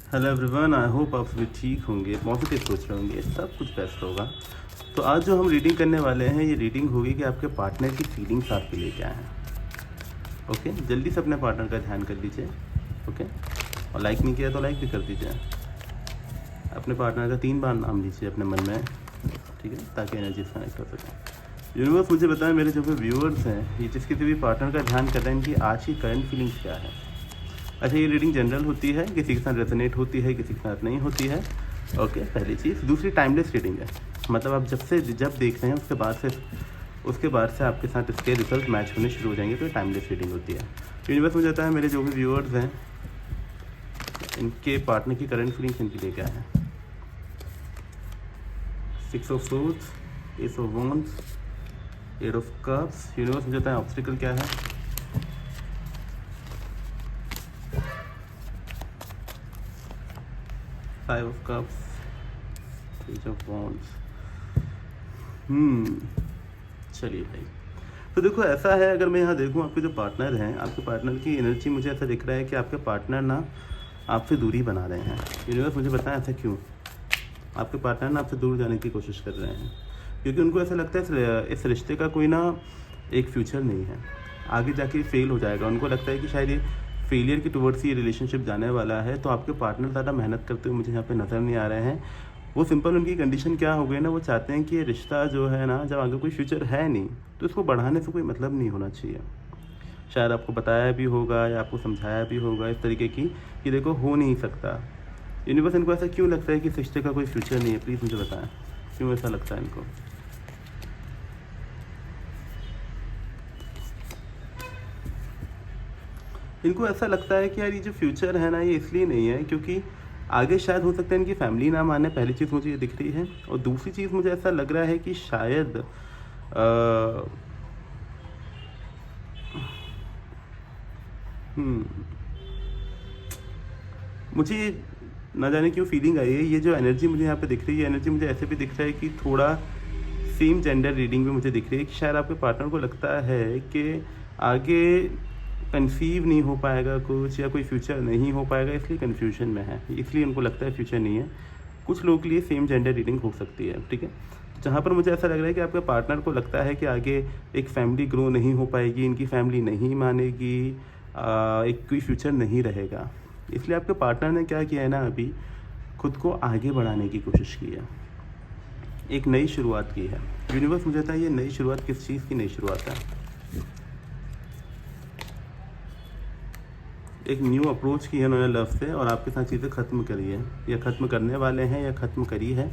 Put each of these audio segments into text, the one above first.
Hello everyone, I hope आप सभी ठीक होंगे, पॉजिटिव सोच रहे होंगे, सब कुछ बेस्ट होगा। तो आज जो हम रीडिंग करने वाले हैं, ये रीडिंग होगी कि आपके पार्टनर की फीलिंग्स आपके लिए क्या हैं। ओके, जल्दी से अपने पार्टनर का ध्यान कर लीजिए। ओके, और लाइक नहीं किया तो लाइक भी कर दीजिए। अपने पार्टनर का 3 बार नाम लीजिए अपने मन में, ठीक है, ताकि एनर्जी कनेक्ट कर सकें। यूनिवर्स मुझे बताएं, मेरे जो भी व्यूअर्स हैं, ये जिस किसी भी पार्टनर का ध्यान कर रहे हैं, इनकी आज की करंट फीलिंग्स क्या है। अच्छा, ये रीडिंग जनरल होती है, किसी के साथ रेजोनेट होती है, किसी के साथ नहीं होती है। ओके, पहली चीज़। दूसरी, टाइमलेस रीडिंग है, मतलब आप जब देख रहे हैं उसके बाद से आपके साथ इसके रिजल्ट मैच होने शुरू हो जाएंगे, तो टाइमलेस रीडिंग होती है। यूनिवर्स मुझे जाता है, मेरे जो भी व्यूअर्स हैं, इनके पार्टनर की करंट फीलिंग्स इनके लिए क्या है। 6 of swords, S of wands, 8 of cups. Universe मुझे जाता है, ऑब्स्टिकल क्या है। 5 ऑफ कप्स, 3 ऑफ वॉन्ड्स। चलिए भाई, तो देखो ऐसा है, अगर मैं यहाँ देखूँ आपके जो पार्टनर हैं, आपके पार्टनर की एनर्जी मुझे ऐसा दिख रहा है कि आपके पार्टनर ना आपसे दूरी बना रहे हैं। यूनिवर्स मुझे बताएं ऐसा क्यों। आपके पार्टनर ना आपसे दूर जाने की कोशिश कर रहे हैं, क्योंकि उनको ऐसा लगता है इस रिश्ते का कोई ना एक फ्यूचर नहीं है, आगे जाके फेल हो जाएगा। उनको लगता है कि शायद ये फेलियर की टुवर्ड्स ये रिलेशनशिप जाने वाला है। तो आपके पार्टनर ज़्यादा मेहनत करते हुए मुझे यहाँ पे नज़र नहीं आ रहे हैं। वो सिंपल, उनकी कंडीशन क्या हो गई ना, वो चाहते हैं कि ये रिश्ता जो है ना, जब आगे कोई फ्यूचर है नहीं तो इसको बढ़ाने से कोई मतलब नहीं होना चाहिए। शायद आपको बताया भी होगा या आपको समझाया भी होगा इस तरीके की कि देखो हो नहीं सकता। यूनिवर्स, इनको ऐसा क्यों लगता है कि इस रिश्ते का कोई फ्यूचर नहीं है, प्लीज़ मुझे बताएं क्यों ऐसा लगता है इनको। इनको ऐसा लगता है कि यार ये जो फ्यूचर है ना, ये इसलिए नहीं है क्योंकि आगे शायद हो सकता है इनकी फैमिली ना माने। पहली चीज़ मुझे ये दिख रही है, और दूसरी चीज़ मुझे ऐसा लग रहा है कि शायद मुझे ना जाने क्यों फीलिंग आई है, ये जो एनर्जी मुझे यहाँ पे दिख रही है, एनर्जी मुझे ऐसे भी दिख रहा है कि थोड़ा सेम जेंडर रीडिंग में मुझे दिख रही है कि शायद आपके पार्टनर को लगता है कि आगे कंसीव नहीं हो पाएगा कुछ, या कोई फ्यूचर नहीं हो पाएगा, इसलिए कन्फ्यूजन में है, इसलिए उनको लगता है फ्यूचर नहीं है। कुछ लोगों के लिए सेम जेंडर रीडिंग हो सकती है, ठीक है। जहाँ पर मुझे ऐसा लग रहा है कि आपके पार्टनर को लगता है कि आगे एक फैमिली ग्रो नहीं हो पाएगी, इनकी फैमिली नहीं मानेगी, एक कोई फ्यूचर नहीं रहेगा। इसलिए आपके पार्टनर ने क्या किया है ना, अभी खुद को आगे बढ़ाने की कोशिश की है, एक नई शुरुआत की है। यूनिवर्स मुझे कहता है, ये नई शुरुआत किस चीज़ की नई शुरुआत है। एक न्यू अप्रोच की है उन्होंने लव से, और आपके साथ चीज़ें ख़त्म करी है, या ख़त्म करने वाले हैं, या ख़त्म करी है।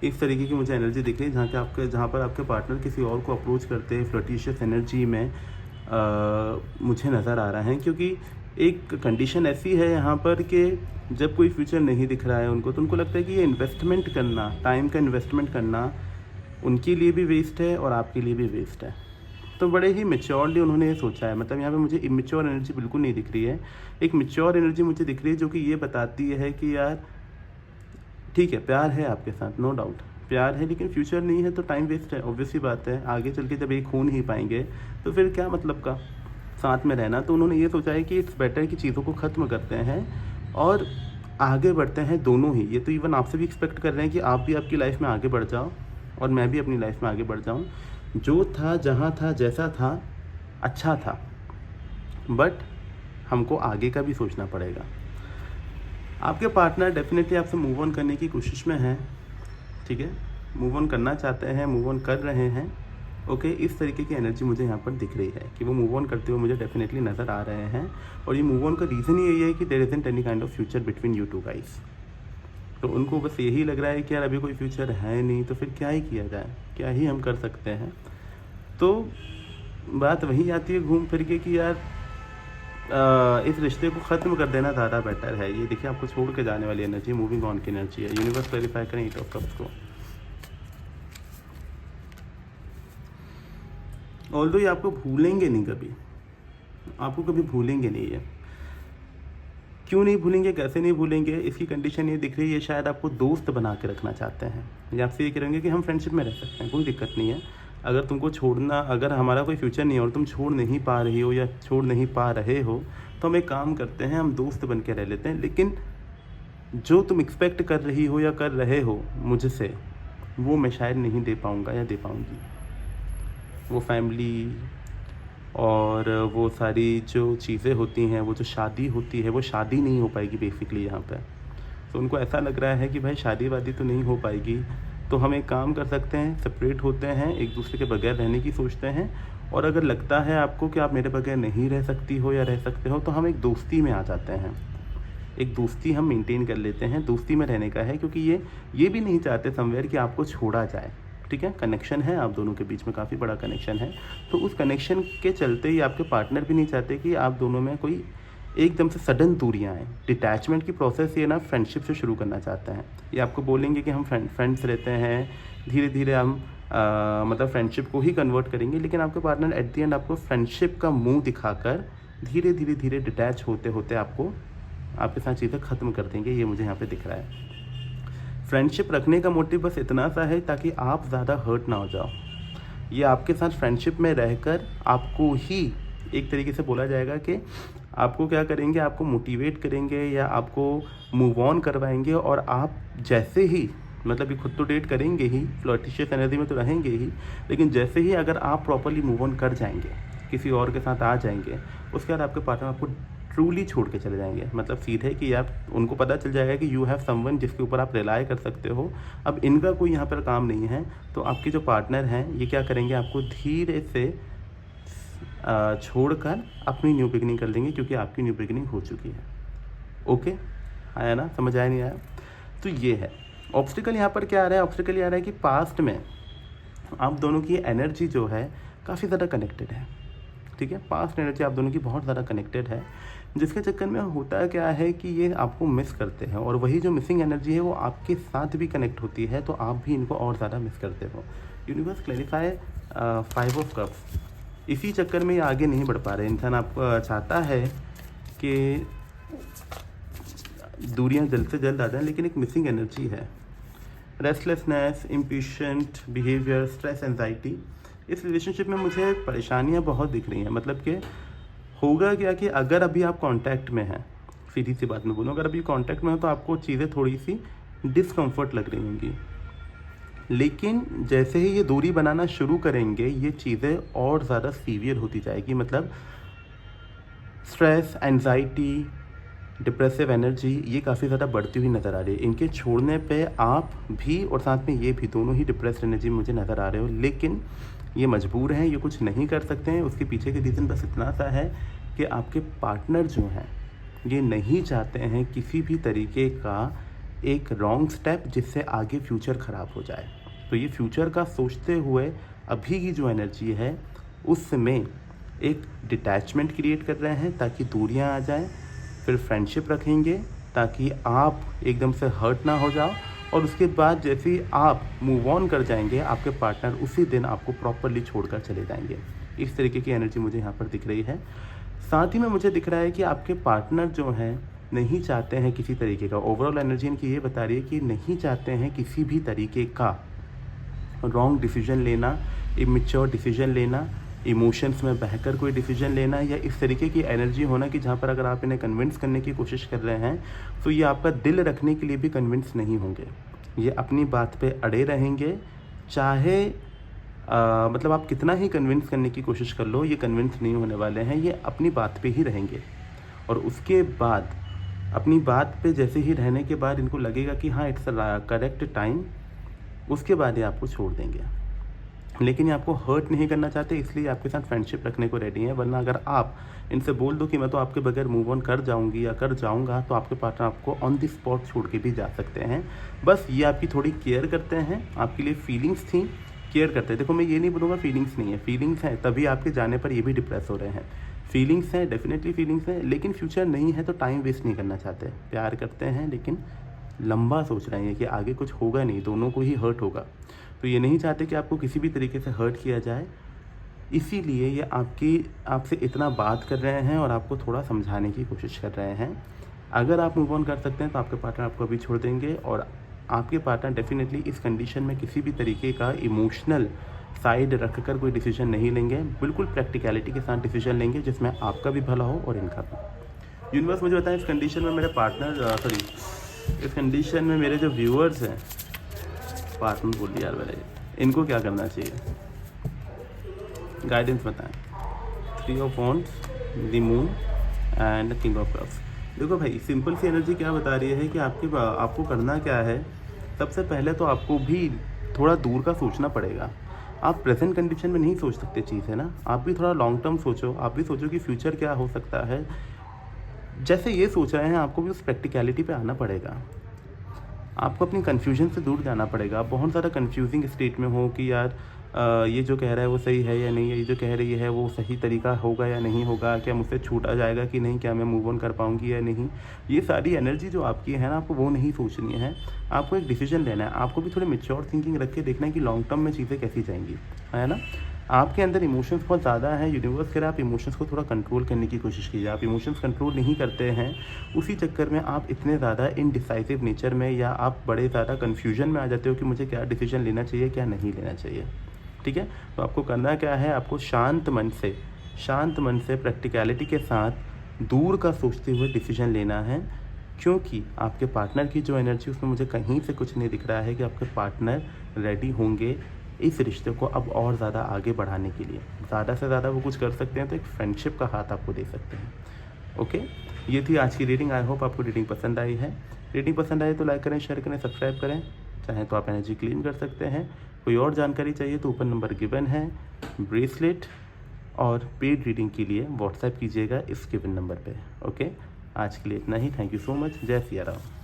इस तरीके की मुझे एनर्जी दिख रही है, जहाँ पर आपके पार्टनर किसी और को अप्रोच करते हैं फ्लर्टिशियस एनर्जी में मुझे नज़र आ रहा है। क्योंकि एक कंडीशन ऐसी है यहाँ पर कि जब कोई फ्यूचर नहीं दिख रहा है उनको, तो उनको लगता है कि ये इन्वेस्टमेंट करना, टाइम का इन्वेस्टमेंट करना उनके लिए भी वेस्ट है और आपके लिए भी वेस्ट है। तो बड़े ही मैच्योरली उन्होंने ये सोचा है, मतलब यहाँ पे मुझे इमेच्योर एनर्जी बिल्कुल नहीं दिख रही है। एक मैच्योर एनर्जी मुझे दिख रही है, जो कि ये बताती है कि यार ठीक है, प्यार है आपके साथ, नो डाउट प्यार है, लेकिन फ्यूचर नहीं है तो टाइम वेस्ट है। ऑब्वियसली बात है, आगे चल के जब एक हो नहीं पाएंगे तो फिर क्या मतलब का साथ में रहना। तो उन्होंने ये सोचा है कि इट्स बेटर कि चीज़ों को ख़त्म करते हैं और आगे बढ़ते हैं दोनों ही। ये तो इवन आपसे भी एक्सपेक्ट कर रहे हैं कि आप भी आपकी लाइफ में आगे बढ़ जाओ और मैं भी अपनी लाइफ में आगे बढ़ जाऊँ। जो था, जहाँ था, जैसा था, अच्छा था, बट हमको आगे का भी सोचना पड़ेगा। आपके पार्टनर डेफिनेटली आपसे मूव ऑन करने की कोशिश में हैं, ठीक है, मूव ऑन करना चाहते हैं, मूव ऑन कर रहे हैं। ओके, इस तरीके की एनर्जी मुझे यहाँ पर दिख रही है कि वो मूव ऑन करते हुए मुझे डेफिनेटली नज़र आ रहे हैं। और ये मूव ऑन का रीज़न ही यही है कि there isn't any kind of future between you two guys. तो उनको बस यही लग रहा है कि यार अभी कोई फ्यूचर है नहीं, तो फिर क्या ही किया जाए, क्या ही हम कर सकते हैं। तो बात वही आती है घूम फिर के कि यार इस रिश्ते को ख़त्म कर देना ज़्यादा बेटर है। ये देखिए, आपको छोड़ के जाने वाली एनर्जी मूविंग ऑन की एनर्जी है। यूनिवर्स क्लैरिफाई करें 8 ऑफ कप्स को। ऑल्दो ये आपको भूलेंगे नहीं, कभी आपको कभी भूलेंगे नहीं है। क्यों नहीं भूलेंगे, कैसे नहीं भूलेंगे, इसकी कंडीशन ये दिख रही है, शायद आपको दोस्त बना के रखना चाहते हैं, या आपसे ये करेंगे कि हम फ्रेंडशिप में रह सकते हैं, कोई दिक्कत नहीं है। अगर तुमको छोड़ना, अगर हमारा कोई फ्यूचर नहीं है और तुम छोड़ नहीं पा रही हो या छोड़ नहीं पा रहे हो, तो हम एक काम करते हैं, हम दोस्त बन के रह लेते हैं। लेकिन जो तुम एक्सपेक्ट कर रही हो या कर रहे हो मुझसे, वो मैं शायद नहीं दे पाऊँगा या दे पाऊँगी। वो फैमिली और वो सारी जो चीज़ें होती हैं, वो जो शादी होती है, वो शादी नहीं हो पाएगी बेसिकली यहाँ पे। तो उनको ऐसा लग रहा है कि भाई शादी वादी तो नहीं हो पाएगी, तो हम एक काम कर सकते हैं, सेपरेट होते हैं, एक दूसरे के बगैर रहने की सोचते हैं। और अगर लगता है आपको कि आप मेरे बगैर नहीं रह सकती हो या रह सकते हो, तो हम एक दोस्ती में आ जाते हैं। एक दोस्ती हम मेंटेन कर लेते हैं, दोस्ती में रहने का है, क्योंकि ये भी नहीं चाहते समवेयर कि आपको छोड़ा जाए। ठीक है, कनेक्शन है आप दोनों के बीच में, काफ़ी बड़ा कनेक्शन है। तो उस कनेक्शन के चलते ही आपके पार्टनर भी नहीं चाहते कि आप दोनों में कोई एकदम से सडन दूरियां आएँ। डिटैचमेंट की प्रोसेस ये ना फ्रेंडशिप से शुरू करना चाहते हैं। ये आपको बोलेंगे कि हम फ्रेंड्स रहते हैं, धीरे धीरे हम मतलब फ्रेंडशिप को ही कन्वर्ट करेंगे, लेकिन आपके पार्टनर एट द एंड आपको फ्रेंडशिप का मुंह दिखाकर धीरे धीरे धीरे डिटैच होते होते आपको आपके साथ चीज़ें ख़त्म कर देंगे। ये मुझे यहाँ पे दिख रहा है। फ्रेंडशिप रखने का मोटिव बस इतना सा है ताकि आप ज़्यादा हर्ट ना हो जाओ। ये आपके साथ फ्रेंडशिप में रहकर आपको ही एक तरीके से बोला जाएगा कि आपको क्या करेंगे, आपको मोटिवेट करेंगे या आपको मूव ऑन करवाएंगे। और आप जैसे ही मतलब ये खुद तो डेट करेंगे ही, फ्लर्टिशियस एनर्जी में तो रहेंगे ही, लेकिन जैसे ही अगर आप प्रॉपरली मूव ऑन कर जाएंगे, किसी और के साथ आ जाएंगे, उसके बाद आपके पार्टनर आपको ट्रूली छोड़ के चले जाएंगे। मतलब सीधे कि आप उनको पता चल जाएगा कि यू हैव समवन जिसके ऊपर आप रिलाय कर सकते हो। अब इनका कोई यहाँ पर काम नहीं है, तो आपके जो पार्टनर हैं ये क्या करेंगे, आपको धीरे से छोड़कर अपनी न्यू बिगनिंग कर लेंगे, क्योंकि आपकी न्यू बिगनिंग हो चुकी है। ओके, आया ना, समझ आया नहीं आया? तो ये है ऑब्स्टिकल। यहाँ पर क्या आ रहा है, ऑब्स्टिकल ये आ रहा है कि पास्ट में आप दोनों की एनर्जी जो है काफ़ी ज़्यादा कनेक्टेड है। ठीक है, पास्ट एनर्जी आप दोनों की बहुत ज़्यादा कनेक्टेड है, जिसके चक्कर में होता क्या है कि ये आपको मिस करते हैं, और वही जो मिसिंग एनर्जी है वो आपके साथ भी कनेक्ट होती है, तो आप भी इनको और ज़्यादा मिस करते हो। Universe clarify 5 of cups. इसी चक्कर में ये आगे नहीं बढ़ पा रहे। इंसान आपको चाहता है कि दूरियां जल्द से जल्द आ जाएं, लेकिन एक मिसिंग एनर्जी है। Restlessness, impatient behaviour, stress, anxiety. इस रिलेशनशिप में मुझे परेशानियां बहुत दिख रही हैं। मतलब कि होगा क्या कि अगर अभी आप कांटेक्ट में हैं, सीधी सी बात में बोलूँ, अगर अभी कांटेक्ट में हो तो आपको चीज़ें थोड़ी सी डिस्कम्फर्ट लग रही होंगी, लेकिन जैसे ही ये दूरी बनाना शुरू करेंगे ये चीज़ें और ज़्यादा सीवियर होती जाएगी। मतलब स्ट्रेस, एंजाइटी, डिप्रेसिव एनर्जी ये काफ़ी ज़्यादा बढ़ती हुई नज़र आ रही है। इनके छोड़ने पे आप भी और साथ में ये भी दोनों ही डिप्रेस्ड एनर्जी मुझे नज़र आ रहे हो, लेकिन ये मजबूर हैं, ये कुछ नहीं कर सकते हैं। उसके पीछे के रीज़न बस इतना सा है कि आपके पार्टनर जो हैं ये नहीं चाहते हैं किसी भी तरीके का एक रॉन्ग स्टेप जिससे आगे फ्यूचर ख़राब हो जाए। तो ये फ्यूचर का सोचते हुए अभी की जो एनर्जी है उसमें एक डिटैचमेंट क्रिएट कर रहे हैं ताकि दूरियां आ जाएं, फिर फ्रेंडशिप रखेंगे ताकि आप एकदम से हर्ट ना हो जाओ, और उसके बाद जैसे ही आप मूव ऑन कर जाएंगे आपके पार्टनर उसी दिन आपको प्रॉपरली छोड़कर चले जाएंगे। इस तरीके की एनर्जी मुझे यहाँ पर दिख रही है। साथ ही में मुझे दिख रहा है कि आपके पार्टनर जो हैं नहीं चाहते हैं किसी तरीके का, ओवरऑल एनर्जी इनकी ये बता रही है कि नहीं चाहते हैं किसी भी तरीके का रॉन्ग डिसीजन लेना, इमेच्योर डिसीजन लेना, इमोशंस में बहकर कोई डिसीजन लेना, या इस तरीके की एनर्जी होना कि जहाँ पर अगर आप इन्हें कन्विंस करने की कोशिश कर रहे हैं तो ये आपका दिल रखने के लिए भी कन्विंस नहीं होंगे। ये अपनी बात पे अड़े रहेंगे, चाहे मतलब आप कितना ही कन्विंस करने की कोशिश कर लो, ये कन्विंस नहीं होने वाले हैं। ये अपनी बात पे ही रहेंगे, और उसके बाद अपनी बात पे जैसे ही रहने के बाद इनको लगेगा कि हाँ इट्स करेक्ट टाइम, उसके बाद ये आपको छोड़ देंगे। लेकिन ये आपको हर्ट नहीं करना चाहते, इसलिए आपके साथ फ्रेंडशिप रखने को रेडी हैं। वरना अगर आप इनसे बोल दो कि मैं तो आपके बगैर मूव ऑन कर जाऊंगी या कर जाऊंगा, तो आपके पार्टनर आपको ऑन द स्पॉट छोड़ के भी जा सकते हैं। बस ये आपकी थोड़ी केयर करते हैं, आपके लिए फीलिंग्स थी, केयर करते हैं। देखो मैं ये नहीं बोलूँगा फीलिंग्स नहीं है, फीलिंग्स हैं, तभी आपके जाने पर ये भी डिप्रेस हो रहे हैं। फीलिंग्स हैं, डेफिनेटली फीलिंग्स हैं, लेकिन फ्यूचर नहीं है तो टाइम वेस्ट नहीं करना चाहते। प्यार करते हैं लेकिन लंबा सोच रहे हैं कि आगे कुछ होगा नहीं, दोनों को ही हर्ट होगा। तो ये नहीं चाहते कि आपको किसी भी तरीके से हर्ट किया जाए, इसीलिए ये आपसे इतना बात कर रहे हैं और आपको थोड़ा समझाने की कोशिश कर रहे हैं। अगर आप मूव ऑन कर सकते हैं तो आपके पार्टनर आपको अभी छोड़ देंगे, और आपके पार्टनर डेफिनेटली इस कंडीशन में किसी भी तरीके का इमोशनल साइड रखकर कोई डिसीजन नहीं लेंगे। बिल्कुल प्रैक्टिकलिटी के साथ डिसीजन लेंगे जिसमें आपका भी भला हो और इनका भी। यूनिवर्स मुझे बताएं इस कंडीशन में मेरे पार्टनर इस कंडीशन में मेरे जो व्यूअर्स हैं, पार्टनर बोल दिया यार मेरे, इनको क्या करना चाहिए, गाइडेंस बताएं। 3 of wands, the moon and king of cups. देखो भाई, सिंपल सी एनर्जी क्या बता रही है कि आपको करना क्या है। सबसे पहले तो आपको भी थोड़ा दूर का सोचना पड़ेगा। आप प्रेजेंट कंडीशन में नहीं सोच सकते चीज़, है ना। आप भी थोड़ा लॉन्ग टर्म सोचो, आप भी सोचो कि फ्यूचर क्या हो सकता है। जैसे ये सोच रहे हैं, आपको भी उस प्रैक्टिकलिटी पे आना पड़ेगा। आपको अपनी कन्फ्यूजन से दूर जाना पड़ेगा। आप बहुत ज़्यादा कन्फ्यूजिंग स्टेट में हो कि यार ये जो कह रहा है वो सही है या नहीं है, ये जो कह रही है वो सही तरीका होगा या नहीं होगा, क्या मुझसे छूटा जाएगा कि नहीं, क्या मैं मूव ऑन कर पाऊँगी या नहीं। ये सारी एनर्जी जो आपकी है ना, आपको वो नहीं सोचनी है। आपको एक डिसीजन लेना है। आपको भी थोड़ी मैच्योर थिंकिंग रख के देखना है कि लॉन्ग टर्म में चीज़ें कैसी जाएंगी, है ना। आपके अंदर इमोशंस बहुत ज़्यादा है। यूनिवर्स कह रहा है आप इमोशंस को थोड़ा कंट्रोल करने की कोशिश कीजिए। आप इमोशंस कंट्रोल नहीं करते हैं, उसी चक्कर में आप इतने ज़्यादा इनडिसाइसिव नेचर में, या आप बड़े ज़्यादा कन्फ्यूजन में आ जाते हो कि मुझे क्या डिसीजन लेना चाहिए, क्या नहीं लेना चाहिए। ठीक है, तो आपको करना क्या है, आपको शांत मन से प्रैक्टिकलिटी के साथ दूर का सोचते हुए डिसीजन लेना है। क्योंकि आपके पार्टनर की जो एनर्जी, उसमें मुझे कहीं से कुछ नहीं दिख रहा है कि आपके पार्टनर रेडी होंगे इस रिश्ते को अब और ज़्यादा आगे बढ़ाने के लिए। ज़्यादा से ज़्यादा वो कुछ कर सकते हैं तो एक फ्रेंडशिप का हाथ आपको दे सकते हैं। ओके, ये थी आज की रीडिंग। आई होप आपको रीडिंग पसंद आई है। रीडिंग पसंद आई तो लाइक करें, शेयर करें, सब्सक्राइब करें। चाहें तो आप एनर्जी क्लीन कर सकते हैं। कोई और जानकारी चाहिए तो ऊपर नंबर गिवन है। ब्रेसलेट और पेड रीडिंग के लिए व्हाट्सएप कीजिएगा इस गिवन नंबर पे। ओके, आज के लिए इतना ही। Thank you so much. जय सिया राम।